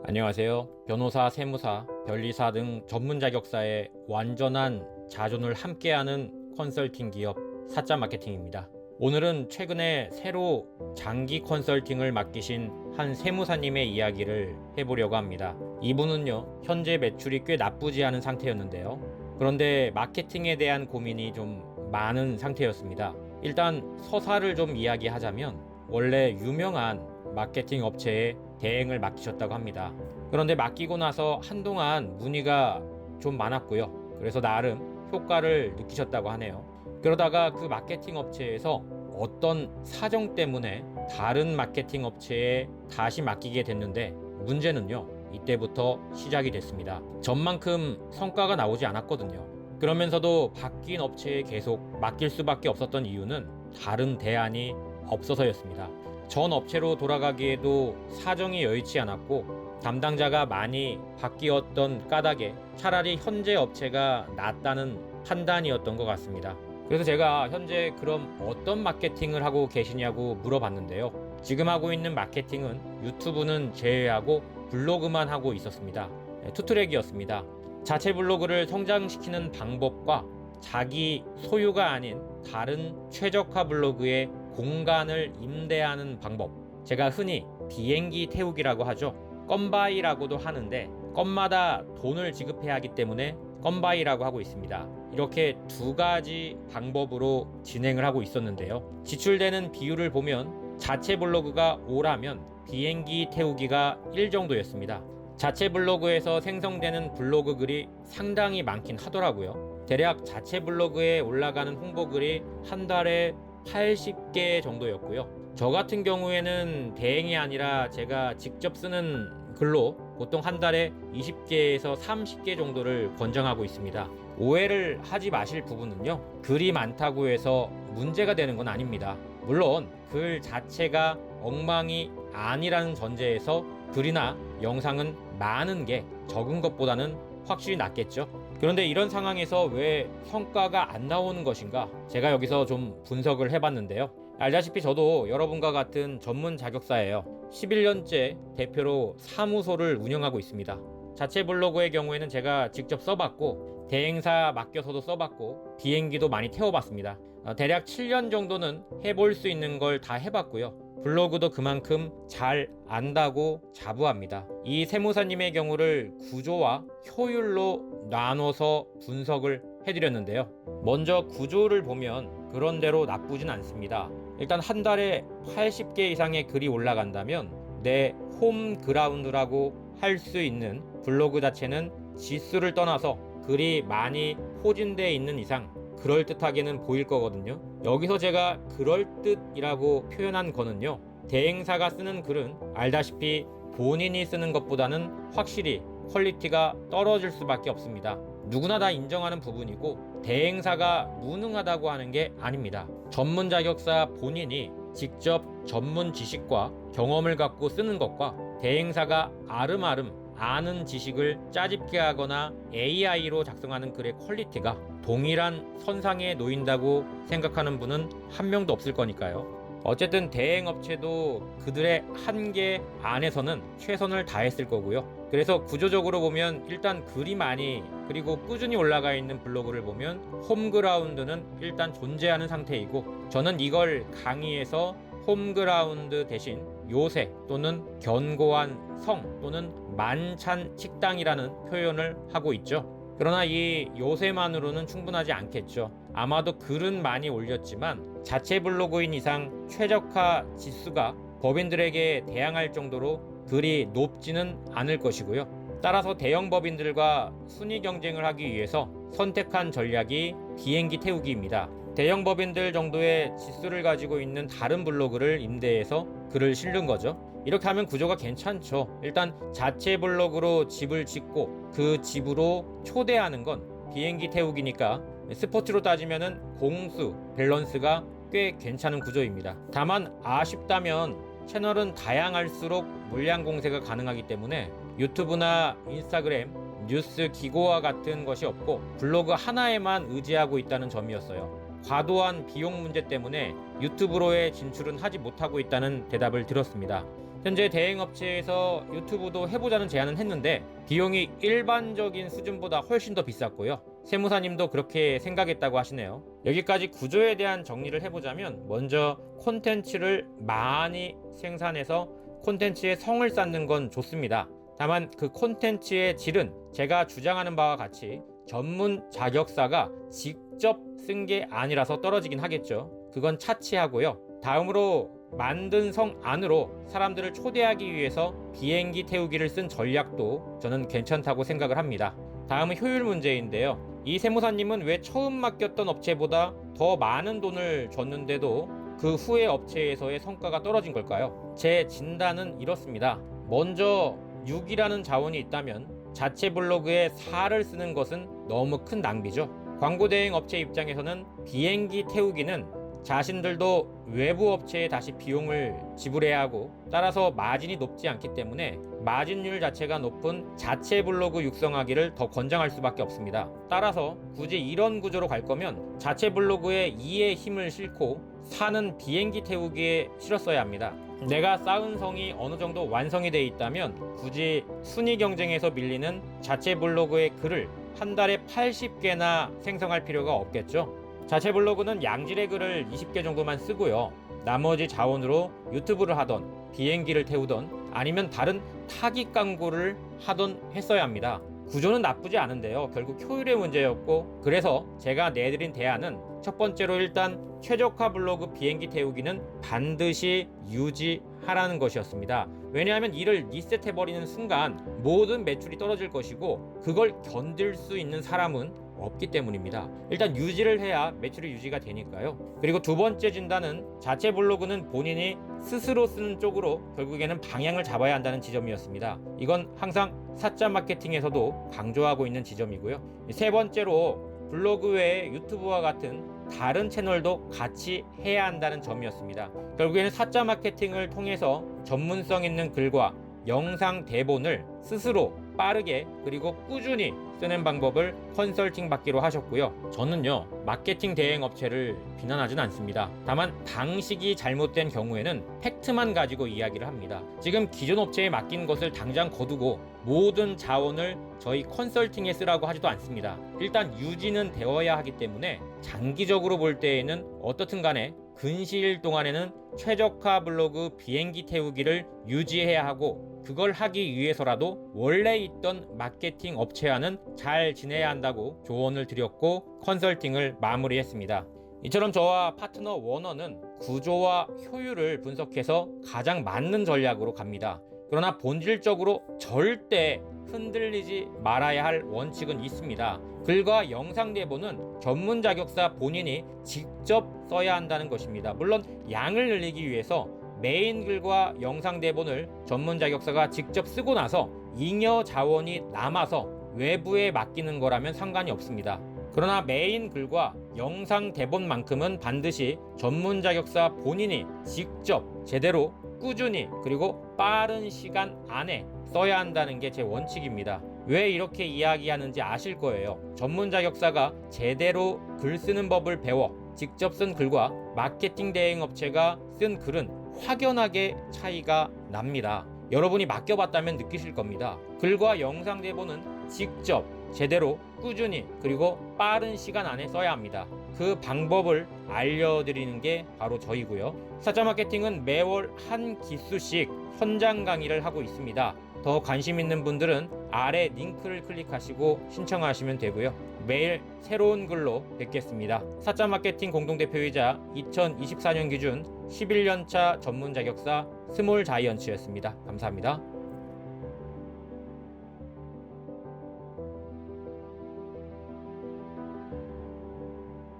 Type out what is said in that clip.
안녕하세요. 변호사, 세무사, 변리사 등 전문 자격사의 완전한 자존을 함께하는 컨설팅 기업 사자 마케팅입니다. 오늘은 최근에 새로 장기 컨설팅을 맡기신 한 세무사님의 이야기를 해보려고 합니다. 이분은요, 현재 매출이 꽤 나쁘지 않은 상태였는데요. 그런데 마케팅에 대한 고민이 좀 많은 상태였습니다. 일단 서사를 좀 이야기하자면 원래 유명한 마케팅 업체에 대행을 맡기셨다고 합니다. 그런데 맡기고 나서 한동안 문의가 좀 많았고요. 그래서 나름 효과를 느끼셨다고 하네요. 그러다가 그 마케팅 업체에서 어떤 사정 때문에 다른 마케팅 업체에 다시 맡기게 됐는데, 문제는요, 이때부터 시작이 됐습니다. 전만큼 성과가 나오지 않았거든요. 그러면서도 바뀐 업체에 계속 맡길 수밖에 없었던 이유는 다른 대안이 없어서였습니다. 전 업체로 돌아가기에도 사정이 여의치 않았고 담당자가 많이 바뀌었던 까닭에 차라리 현재 업체가 낫다는 판단이었던 것 같습니다. 그래서 제가 현재 그럼 어떤 마케팅을 하고 계시냐고 물어봤는데요. 지금 하고 있는 마케팅은 유튜브는 제외하고 블로그만 하고 있었습니다. 투트랙이었습니다. 자체 블로그를 성장시키는 방법과 자기 소유가 아닌 다른 최적화 블로그의 공간을 임대하는 방법, 제가 흔히 비행기 태우기라고 하죠. 건바이라고도 하는데 건마다 돈을 지급해야 하기 때문에 건바이라고 하고 있습니다. 이렇게 두 가지 방법으로 진행을 하고 있었는데요. 지출되는 비율을 보면 자체 블로그가 5라면 비행기 태우기가 1 정도였습니다. 자체 블로그에서 생성되는 블로그 글이 상당히 많긴 하더라고요. 대략 자체 블로그에 올라가는 홍보글이 한 달에 80개 정도였고요. 저 같은 경우에는 대행이 아니라 제가 직접 쓰는 글로 보통 한 달에 20개에서 30개 정도를 권장하고 있습니다. 오해를 하지 마실 부분은요, 글이 많다고 해서 문제가 되는 건 아닙니다. 물론 글 자체가 엉망이 아니라는 전제에서 글이나 영상은 많은 게 적은 것보다는 확실히 낫겠죠. 그런데 이런 상황에서 왜 성과가 안 나오는 것인가? 제가 여기서 좀 분석을 해봤는데요. 알다시피 저도 여러분과 같은 전문 자격사예요. 11년째 대표로 사무소를 운영하고 있습니다. 자체 블로그의 경우에는 제가 직접 써봤고 대행사 맡겨서도 써봤고 비행기도 많이 태워봤습니다. 대략 7년 정도는 해볼 수 있는 걸 다 해봤고요. 블로그도 그만큼 잘 안다고 자부합니다. 이 세무사님의 경우를 구조와 효율로 나눠서 분석을 해드렸는데요. 먼저 구조를 보면 그런대로 나쁘진 않습니다. 일단 한 달에 80개 이상의 글이 올라간다면 내 홈그라운드라고 할 수 있는 블로그 자체는 지수를 떠나서 글이 많이 포진되어 있는 이상 그럴듯하게는 보일 거거든요. 여기서 제가 그럴듯이라고 표현한 거는요, 대행사가 쓰는 글은 알다시피 본인이 쓰는 것보다는 확실히 퀄리티가 떨어질 수밖에 없습니다. 누구나 다 인정하는 부분이고 대행사가 무능하다고 하는 게 아닙니다. 전문 자격사 본인이 직접 전문 지식과 경험을 갖고 쓰는 것과 대행사가 아름아름 아는 지식을 짜집게 하거나 AI로 작성하는 글의 퀄리티가 동일한 선상에 놓인다고 생각하는 분은 한 명도 없을 거니까요. 어쨌든 대행업체도 그들의 한계 안에서는 최선을 다했을 거고요. 그래서 구조적으로 보면 일단 글이 많이 그리고 꾸준히 올라가 있는 블로그를 보면 홈그라운드는 일단 존재하는 상태이고, 저는 이걸 강의에서 홈그라운드 대신 요새 또는 견고한 성 또는 만찬 식당이라는 표현을 하고 있죠. 그러나 이 요새만으로는 충분하지 않겠죠. 아마도 글은 많이 올렸지만 자체 블로그인 이상 최적화 지수가 법인들에게 대항할 정도로 글이 높지는 않을 것이고요. 따라서 대형 법인들과 순위 경쟁을 하기 위해서 선택한 전략이 비행기 태우기입니다. 대형 법인들 정도의 지수를 가지고 있는 다른 블로그를 임대해서 글을 실는 거죠. 이렇게 하면 구조가 괜찮죠. 일단 자체 블로그로 집을 짓고 그 집으로 초대하는 건 비행기 태우기니까 스포츠로 따지면은 공수 밸런스가 꽤 괜찮은 구조입니다. 다만 아쉽다면 채널은 다양할수록 물량 공세가 가능하기 때문에 유튜브나 인스타그램, 뉴스 기고와 같은 것이 없고 블로그 하나에만 의지하고 있다는 점이었어요. 과도한 비용 문제 때문에 유튜브로의 진출은 하지 못하고 있다는 대답을 들었습니다. 현재 대행업체에서 유튜브도 해보자는 제안은 했는데 비용이 일반적인 수준보다 훨씬 더 비쌌고요. 세무사님도 그렇게 생각했다고 하시네요. 여기까지 구조에 대한 정리를 해보자면 먼저 콘텐츠를 많이 생산해서 콘텐츠의 성을 쌓는 건 좋습니다. 다만 그 콘텐츠의 질은 제가 주장하는 바와 같이 전문 자격사가 직접 쓴 게 아니라서 떨어지긴 하겠죠. 그건 차치하고요. 다음으로 만든 성 안으로 사람들을 초대하기 위해서 비행기 태우기를 쓴 전략도 저는 괜찮다고 생각을 합니다. 다음은 효율 문제인데요. 이 세무사님은 왜 처음 맡겼던 업체보다 더 많은 돈을 줬는데도 그 후에 업체에서의 성과가 떨어진 걸까요? 제 진단은 이렇습니다. 먼저 6이라는 자원이 있다면 자체 블로그에 4를 쓰는 것은 너무 큰 낭비죠. 광고 대행 업체 입장에서는 비행기 태우기는 자신들도 외부 업체에 다시 비용을 지불해야 하고 따라서 마진이 높지 않기 때문에 마진율 자체가 높은 자체 블로그 육성하기를 더 권장할 수밖에 없습니다. 따라서 굳이 이런 구조로 갈 거면 자체 블로그에 2의 힘을 싣고 4는 비행기 태우기에 실었어야 합니다. 내가 쌓은 성이 어느 정도 완성이 돼 있다면 굳이 순위 경쟁에서 밀리는 자체 블로그의 글을 한 달에 80개나 생성할 필요가 없겠죠. 자체 블로그는 양질의 글을 20개 정도만 쓰고요. 나머지 자원으로 유튜브를 하던 비행기를 태우던 아니면 다른 타깃 광고를 하던 했어야 합니다. 구조는 나쁘지 않은데요. 결국 효율의 문제였고 그래서 제가 내드린 대안은 첫 번째로 일단 최적화 블로그 비행기 태우기는 반드시 유지하라는 것이었습니다. 왜냐하면 이를 리셋해버리는 순간 모든 매출이 떨어질 것이고 그걸 견딜 수 있는 사람은 없기 때문입니다. 일단 유지를 해야 매출이 유지가 되니까요. 그리고 두 번째 진단은 자체 블로그는 본인이 스스로 쓰는 쪽으로 결국에는 방향을 잡아야 한다는 지점이었습니다. 이건 항상 사자 마케팅에서도 강조하고 있는 지점이고요. 세 번째로 블로그 외에 유튜브와 같은 다른 채널도 같이 해야 한다는 점이었습니다. 결국에는 사자 마케팅을 통해서 전문성 있는 글과 영상 대본을 스스로 빠르게 그리고 꾸준히 쓰는 방법을 컨설팅 받기로 하셨고요. 저는요 마케팅 대행 업체를 비난하진 않습니다. 다만 방식이 잘못된 경우에는 팩트만 가지고 이야기를 합니다. 지금 기존 업체에 맡긴 것을 당장 거두고 모든 자원을 저희 컨설팅에 쓰라고 하지도 않습니다. 일단 유지는 되어야 하기 때문에 장기적으로 볼 때에는 어떻든 간에 근시일 동안에는 최적화 블로그 비행기 태우기를 유지해야 하고 그걸 하기 위해서라도 원래 있던 마케팅 업체와는 잘 지내야 한다고 조언을 드렸고 컨설팅을 마무리했습니다. 이처럼 저와 파트너 워너는 구조와 효율을 분석해서 가장 맞는 전략으로 갑니다. 그러나 본질적으로 절대 흔들리지 말아야 할 원칙은 있습니다. 글과 영상 대본은 전문 자격사 본인이 직접 써야 한다는 것입니다. 물론 양을 늘리기 위해서 메인 글과 영상 대본을 전문 자격사가 직접 쓰고 나서 잉여 자원이 남아서 외부에 맡기는 거라면 상관이 없습니다. 그러나 메인 글과 영상 대본만큼은 반드시 전문 자격사 본인이 직접 제대로 꾸준히 그리고 빠른 시간 안에 써야 한다는 게 제 원칙입니다. 왜 이렇게 이야기하는지 아실 거예요. 전문 자격사가 제대로 글 쓰는 법을 배워 직접 쓴 글과 마케팅 대행 업체가 쓴 글은 확연하게 차이가 납니다. 여러분이 맡겨봤다면 느끼실 겁니다. 글과 영상 대본은 직접 제대로 꾸준히 그리고 빠른 시간 안에 써야 합니다. 그 방법을 알려드리는 게 바로 저희고요. 사자 마케팅은 매월 한 기수씩 현장 강의를 하고 있습니다. 더 관심 있는 분들은 아래 링크를 클릭하시고 신청하시면 되고요. 매일 새로운 글로 뵙겠습니다. 사자 마케팅 공동대표이자 2024년 기준 11년차 전문 자격사 스몰 자이언츠였습니다. 감사합니다.